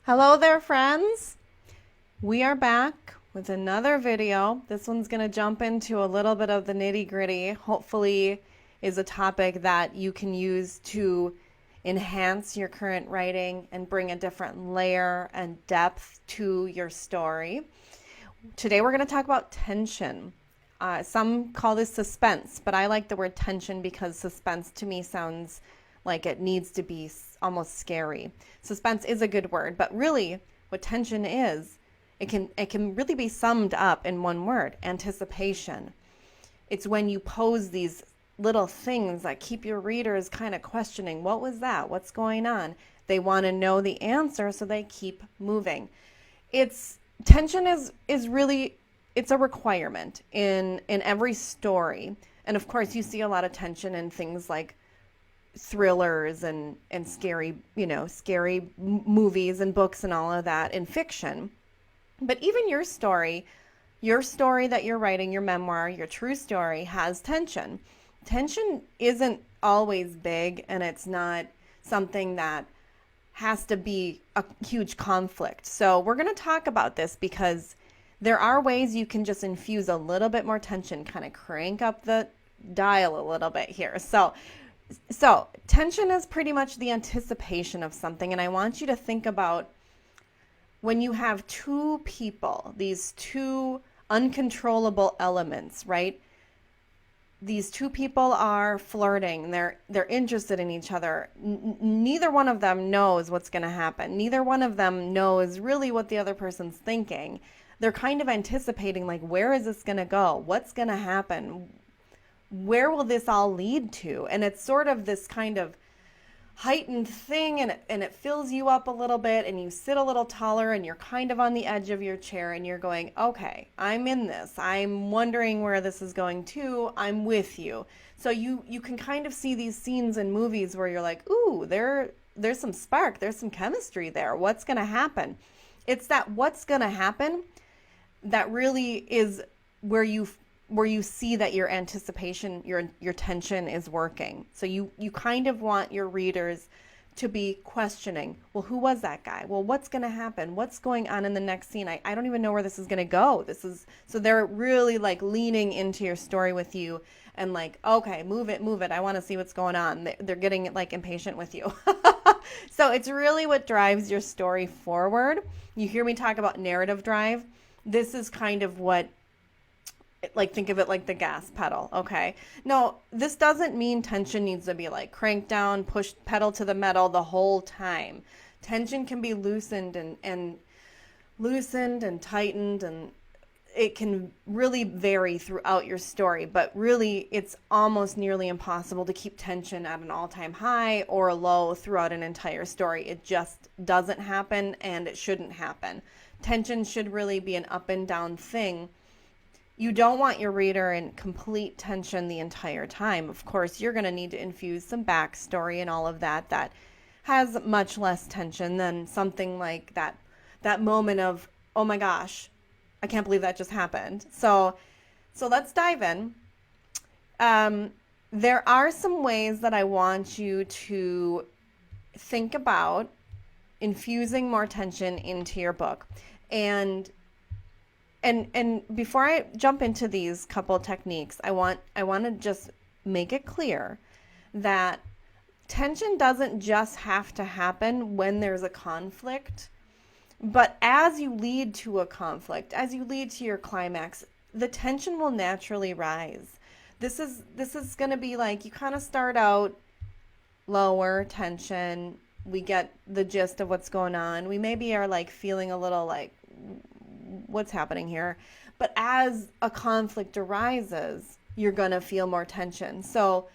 Hello there, friends. We are back with another video. This one's going to jump into a little bit of the nitty-gritty. Hopefully is a topic that you can use to enhance your current writing and bring a different layer and depth to your story. Today we're going to talk about tension. Some call this suspense, but I like the word tension because suspense to me sounds like it needs to be almost scary. Suspense is a good word, but really what tension is, it can really be summed up in one word: anticipation. It's when you pose these little things that keep your readers kind of questioning, what was that? What's going on? They want to know the answer, so they keep moving. Tension is really, it's a requirement in every story. And of course, you see a lot of tension in things like thrillers and scary, scary movies and books and all of that in fiction. But even your story that you're writing, your memoir, your true story, has tension. Tension isn't always big, and it's not something that has to be a huge conflict. So we're going to talk about this because there are ways you can just infuse a little bit more tension, kind of crank up the dial a little bit here. So tension is pretty much the anticipation of something, and I want you to think about when you have two people, these two uncontrollable elements, right? These two people are flirting, they're interested in each other. Neither one of them knows what's going to happen. Neither one of them knows really what the other person's thinking. They're kind of anticipating, like, where is this going to go? What's going to happen? Where will this all lead to? And it's sort of this kind of heightened thing, and it fills you up a little bit, and you sit a little taller, and you're kind of on the edge of your chair, and you're going, okay, I'm in this. I'm wondering where this is going to. I'm with you. So you can kind of see these scenes in movies where you're like, ooh, there's some spark. There's some chemistry there. What's going to happen? It's that what's going to happen that really is where you see that your anticipation, your tension is working. So you kind of want your readers to be questioning, well, who was that guy? Well, what's going to happen? What's going on in the next scene? I don't even know where this is going to go. So they're really like leaning into your story with you and like, okay, move it. I want to see what's going on. They're getting like impatient with you. So it's really what drives your story forward. You hear me talk about narrative drive. This is kind of what, like, think of it like the gas pedal, okay? No, this doesn't mean tension needs to be like cranked down, pushed pedal to the metal the whole time. Tension can be loosened and tightened, and it can really vary throughout your story, but really it's almost nearly impossible to keep tension at an all-time high or low throughout an entire story. It just doesn't happen, and it shouldn't happen. Tension should really be an up and down thing. You don't want your reader in complete tension the entire time. Of course, you're going to need to infuse some backstory and all of that has much less tension than something like that moment of, oh my gosh, I can't believe that just happened. So let's dive in. There are some ways that I want you to think about infusing more tension into your book. And before I jump into these couple techniques, I want to just make it clear that tension doesn't just have to happen when there's a conflict, but as you lead to a conflict, as you lead to your climax, the tension will naturally rise. This is going to be like, you kind of start out lower tension. We get the gist of what's going on. We maybe are like feeling a little like, what's happening here? But as a conflict arises, you're going to feel more tension. So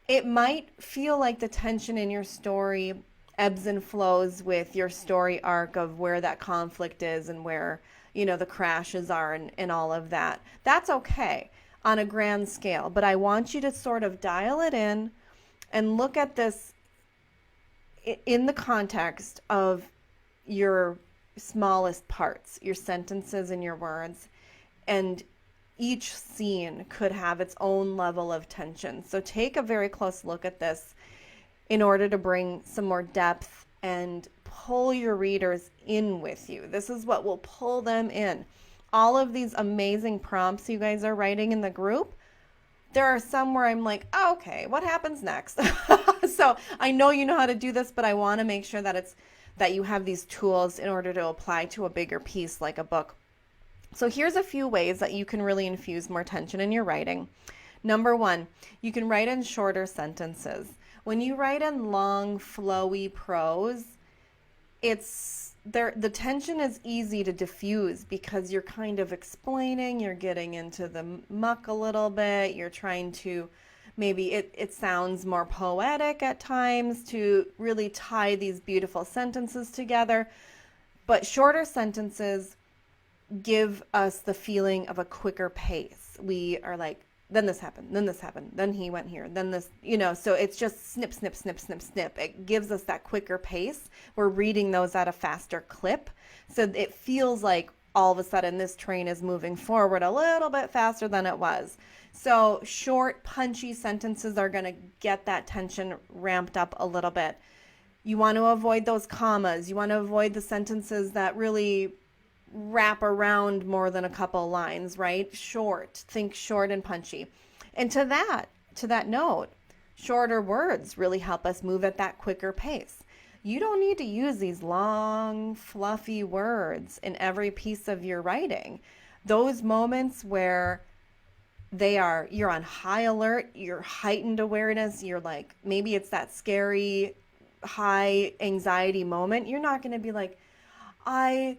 it might feel like the tension in your story ebbs and flows with your story arc of where that conflict is and where, the crashes are and all of that. That's okay on a grand scale, but I want you to sort of dial it in and look at this in the context of your smallest parts, your sentences and your words, and each scene could have its own level of tension. So take a very close look at this in order to bring some more depth and pull your readers in with you. This is what will pull them in. All of these amazing prompts you guys are writing in the group, there are some where I'm like, oh, okay, what happens next? So I know you know how to do this, but I want to make sure that you have these tools in order to apply to a bigger piece like a book. So here's a few ways that you can really infuse more tension in your writing. Number one, you can write in shorter sentences. When you write in long, flowy prose, the tension is easy to diffuse because you're kind of explaining, you're getting into the muck a little bit, you're trying to, maybe it sounds more poetic at times to really tie these beautiful sentences together. But shorter sentences give us the feeling of a quicker pace. We are like, then this happened, then he went here, then this, so it's just snip, snip, snip, snip, snip. It gives us that quicker pace. We're reading those at a faster clip. So it feels like all of a sudden this train is moving forward a little bit faster than it was. So short, punchy sentences are going to get that tension ramped up a little bit. You want to avoid those commas. You want to avoid the sentences that really wrap around more than a couple lines, right? Short, think short and punchy. And to that note, shorter words really help us move at that quicker pace. You don't need to use these long, fluffy words in every piece of your writing. Those moments where you're on high alert, you're heightened awareness, you're like, maybe it's that scary, high anxiety moment. You're not going to be like, I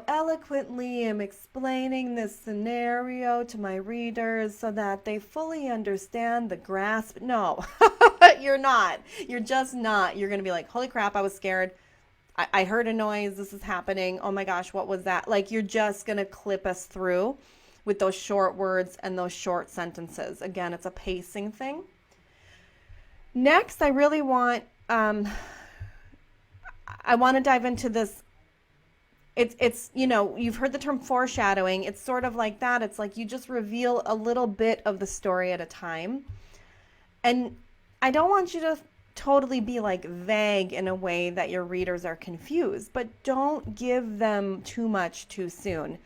eloquently am explaining this scenario to my readers so that they fully understand the grasp. No, you're not. You're just not. You're going to be like, holy crap, I was scared. I heard a noise. This is happening. Oh my gosh, what was that? Like, you're just going to clip us through with those short words and those short sentences. Again, it's a pacing thing. Next, I really want, I want to dive into this. It's you've heard the term foreshadowing. It's sort of like that. It's like you just reveal a little bit of the story at a time. And I don't want you to totally be like vague in a way that your readers are confused, but don't give them too much too soon.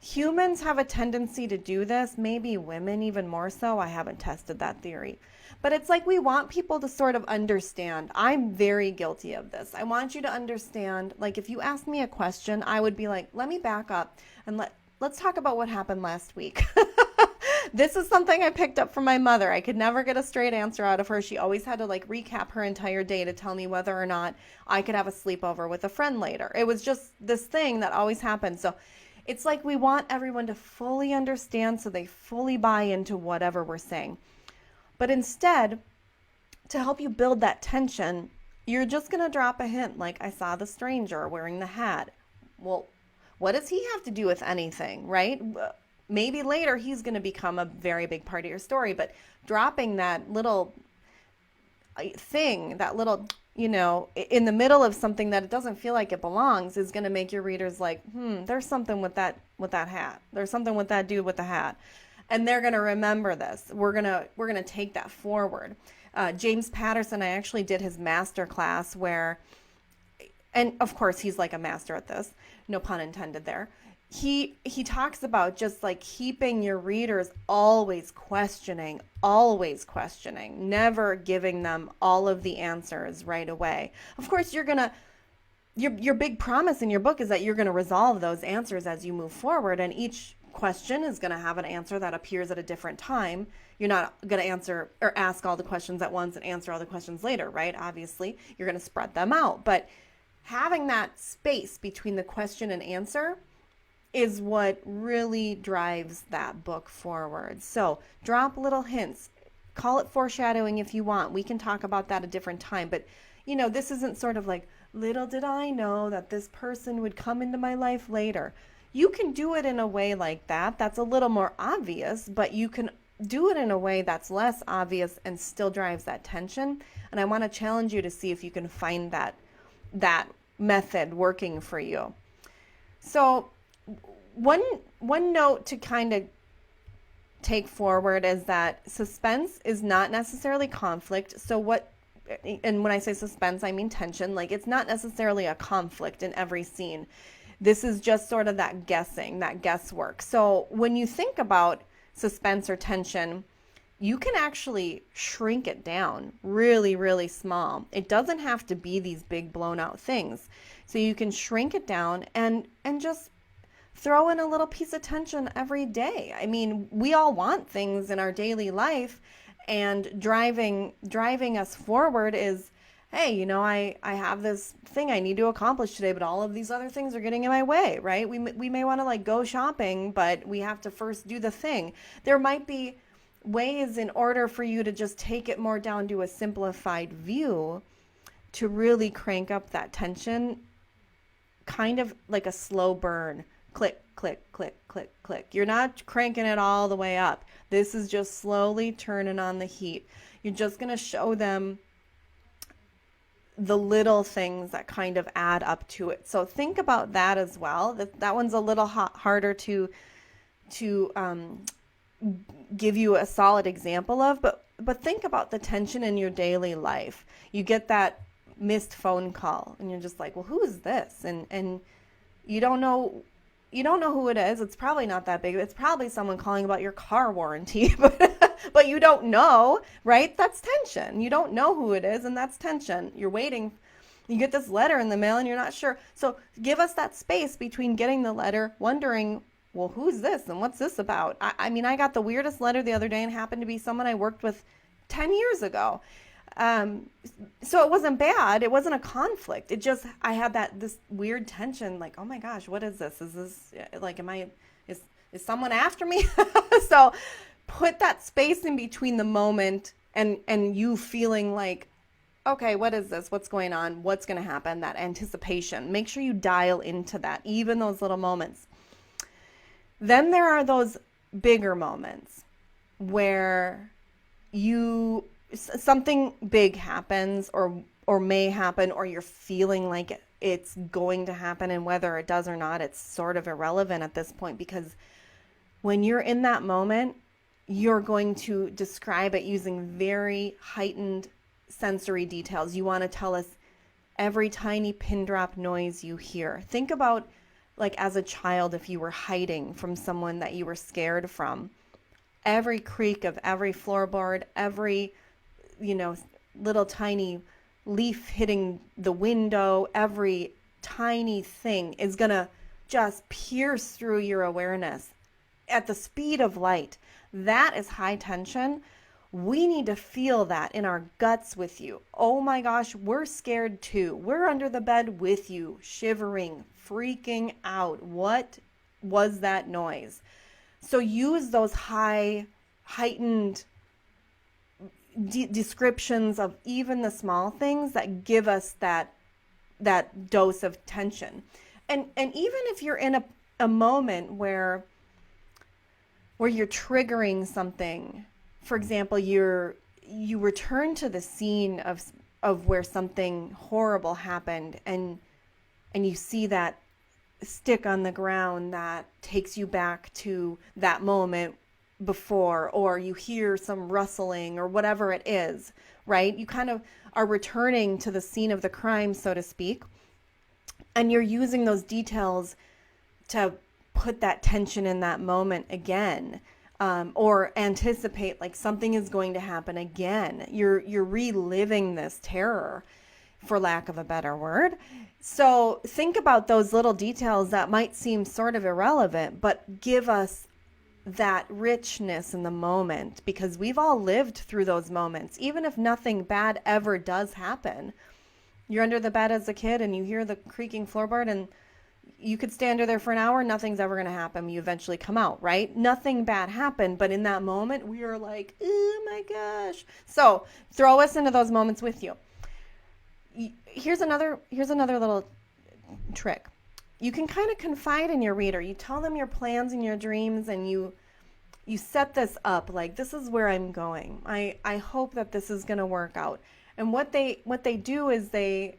Humans have a tendency to do this, maybe women even more so. I haven't tested that theory. But it's like we want people to sort of understand. I'm very guilty of this. I want you to understand, like if you ask me a question, I would be like, let me back up and let's talk about what happened last week. This is something I picked up from my mother. I could never get a straight answer out of her. She always had to like recap her entire day to tell me whether or not I could have a sleepover with a friend later. It was just this thing that always happened. So it's like we want everyone to fully understand so they fully buy into whatever we're saying. But instead, to help you build that tension, you're just going to drop a hint like, I saw the stranger wearing the hat. Well, what does he have to do with anything, right? Maybe later he's going to become a very big part of your story, but dropping that little thing, that little, in the middle of something that it doesn't feel like it belongs is going to make your readers like, there's something with that hat. There's something with that dude with the hat. And they're going to remember this. We're going to take that forward. James Patterson, I actually did his master class where, and of course he's like a master at this, no pun intended there. He talks about just like keeping your readers always questioning, never giving them all of the answers right away. Of course, your big promise in your book is that you're going to resolve those answers as you move forward, and each question is going to have an answer that appears at a different time. You're not going to answer or ask all the questions at once and answer all the questions later, right? Obviously, you're going to spread them out. But having that space between the question and answer is what really drives that book forward. So drop little hints. Call it foreshadowing if you want. We can talk about that a different time. But, this isn't sort of like, little did I know that this person would come into my life later. You can do it in a way like that. That's a little more obvious, but you can do it in a way that's less obvious and still drives that tension. And I want to challenge you to see if you can find that method working for you. So one note to kind of take forward is that suspense is not necessarily conflict. So what and when I say suspense, I mean tension. Like, it's not necessarily a conflict in every scene. This is just sort of that guessing, that guesswork. So when you think about suspense or tension, you can actually shrink it down really, really small. It doesn't have to be these big blown out things. So you can shrink it down and just throw in a little piece of tension every day. I mean, we all want things in our daily life, and driving us forward is, hey, you know, I have this thing I need to accomplish today, but all of these other things are getting in my way, right? We may want to like go shopping, but we have to first do the thing. There might be ways in order for you to just take it more down to a simplified view to really crank up that tension, kind of like a slow burn. Click, click, click, click, click. You're not cranking it all the way up. This is just slowly turning on the heat. You're just going to show them the little things that kind of add up to it. So think about that as well. That one's a little harder to give you a solid example of, but think about the tension in your daily life. You get that missed phone call and you're just like, well, who is this? And you don't know who it is. It's probably not that big. It's probably someone calling about your car warranty, but you don't know, right? That's tension. You don't know who it is, and that's tension. You're waiting. You get this letter in the mail and you're not sure. So give us that space between getting the letter, wondering, well, who's this and what's this about? I mean, I got the weirdest letter the other day and happened to be someone I worked with 10 years ago. So it wasn't bad. It wasn't a conflict. It just, I had this weird tension, like, oh my gosh, what is this? Is this like, is someone after me? So put that space in between the moment and you feeling like, okay, what is this? What's going on? What's going to happen? That anticipation. Make sure you dial into that, even those little moments. Then there are those bigger moments where something big happens or may happen, or you're feeling like it's going to happen, and whether it does or not, it's sort of irrelevant at this point, because when you're in that moment, you're going to describe it using very heightened sensory details. You want to tell us every tiny pin drop noise you hear. Think about, like, as a child, if you were hiding from someone that you were scared from, every creak of every floorboard, every, little tiny leaf hitting the window, every tiny thing is going to just pierce through your awareness at the speed of light. That is high tension. We need to feel that in our guts with you. Oh my gosh, we're scared too. We're under the bed with you, shivering, freaking out. What was that noise? So use those heightened descriptions of even the small things that give us that dose of tension. And even if you're in a moment where you're triggering something, for example, you return to the scene of where something horrible happened, and you see that stick on the ground that takes you back to that moment before, or you hear some rustling or whatever it is, right? You kind of are returning to the scene of the crime, so to speak, and you're using those details to put that tension in that moment again, or anticipate like something is going to happen again. You're reliving this terror, for lack of a better word. So think about those little details that might seem sort of irrelevant, but give us that richness in the moment, because we've all lived through those moments. Even if nothing bad ever does happen, you're under the bed as a kid and you hear the creaking floorboard, and you could stay under there for an hour, nothing's ever going to happen. You eventually come out, right? Nothing bad happened, but in that moment, we are like, oh my gosh. So throw us into those moments with you. Here's another little trick. You can kind of confide in your reader. You tell them your plans and your dreams, and you set this up like, this is where I'm going. I hope that this is going to work out. And what they do is they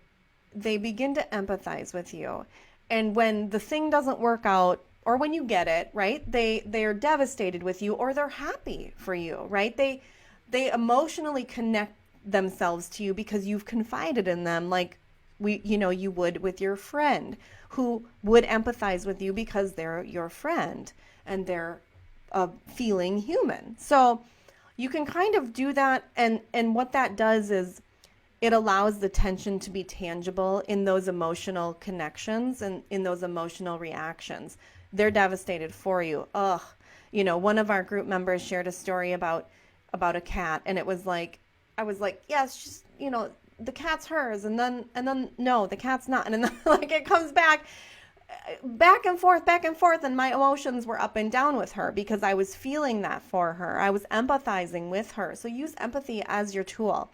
begin to empathize with you. And when the thing doesn't work out, or when you get it, right, they are devastated with you, or they're happy for you, right? They emotionally connect themselves to you because you've confided in them, like you would with your friend who would empathize with you because they're your friend and they're a feeling human. So you can kind of do that, and what that does is it allows the tension to be tangible in those emotional connections and in those emotional reactions. They're devastated for you. Ugh. One of our group members shared a story about a cat, and it was like, I was like, yes, just, the cat's hers, and then no, the cat's not. And then like it comes back and forth, and my emotions were up and down with her because I was feeling that for her. I was empathizing with her. So use empathy as your tool.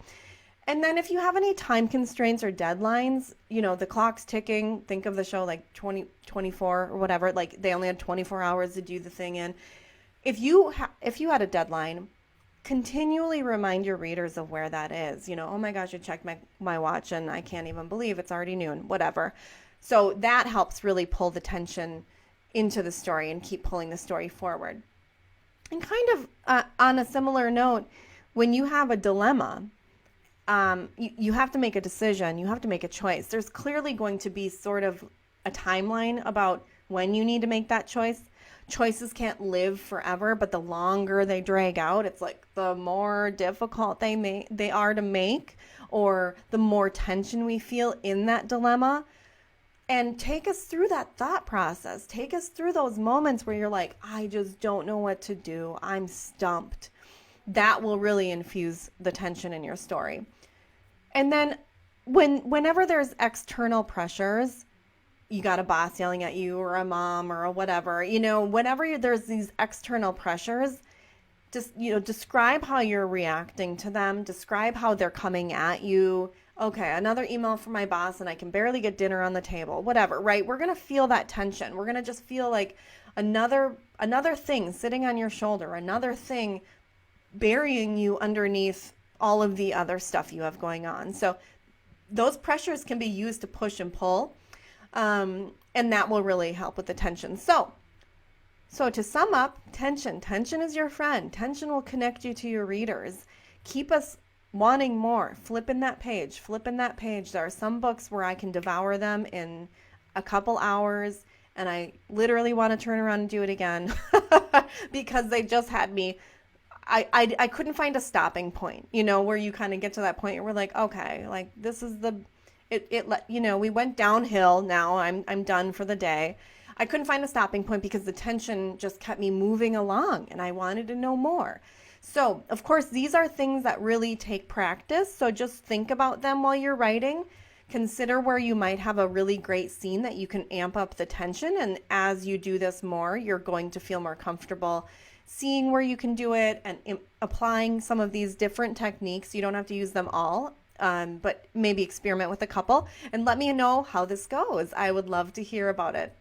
And then if you have any time constraints or deadlines, the clock's ticking. Think of the show like 24 or whatever, like they only had 24 hours to do the thing in. If you had a deadline, continually remind your readers of where that is. Oh my gosh, I checked my watch and I can't even believe it's already noon, whatever. So that helps really pull the tension into the story and keep pulling the story forward. And kind of on a similar note, when you have a dilemma, you have to make a decision. You have to make a choice. There's clearly going to be sort of a timeline about when you need to make that choice. Choices can't live forever, but the longer they drag out, it's like the more difficult they are to make, or the more tension we feel in that dilemma. And take us through that thought process. Take us through those moments where you're like, I just don't know what to do. I'm stumped. That will really infuse the tension in your story. And then whenever there's external pressures, you got a boss yelling at you or a mom or a whatever, whenever there's these external pressures, just, describe how you're reacting to them. Describe how they're coming at you. Okay, another email from my boss and I can barely get dinner on the table, whatever, right? We're going to feel that tension. We're going to just feel like another thing sitting on your shoulder, another thing burying you underneath all of the other stuff you have going on. So those pressures can be used to push and pull. And that will really help with the tension. So to sum up, tension is your friend. Tension will connect you to your readers. Keep us wanting more. Flipping that page. There are some books where I can devour them in a couple hours and I literally want to turn around and do it again because they just had me. I couldn't find a stopping point, where you kind of get to that point where we're like, okay, like this is we went downhill. Now I'm done for the day. I couldn't find a stopping point because the tension just kept me moving along and I wanted to know more. So, of course, these are things that really take practice. So just think about them while you're writing. Consider where you might have a really great scene that you can amp up the tension. And as you do this more, you're going to feel more comfortable seeing where you can do it and applying some of these different techniques. You don't have to use them all. But maybe experiment with a couple and let me know how this goes. I would love to hear about it.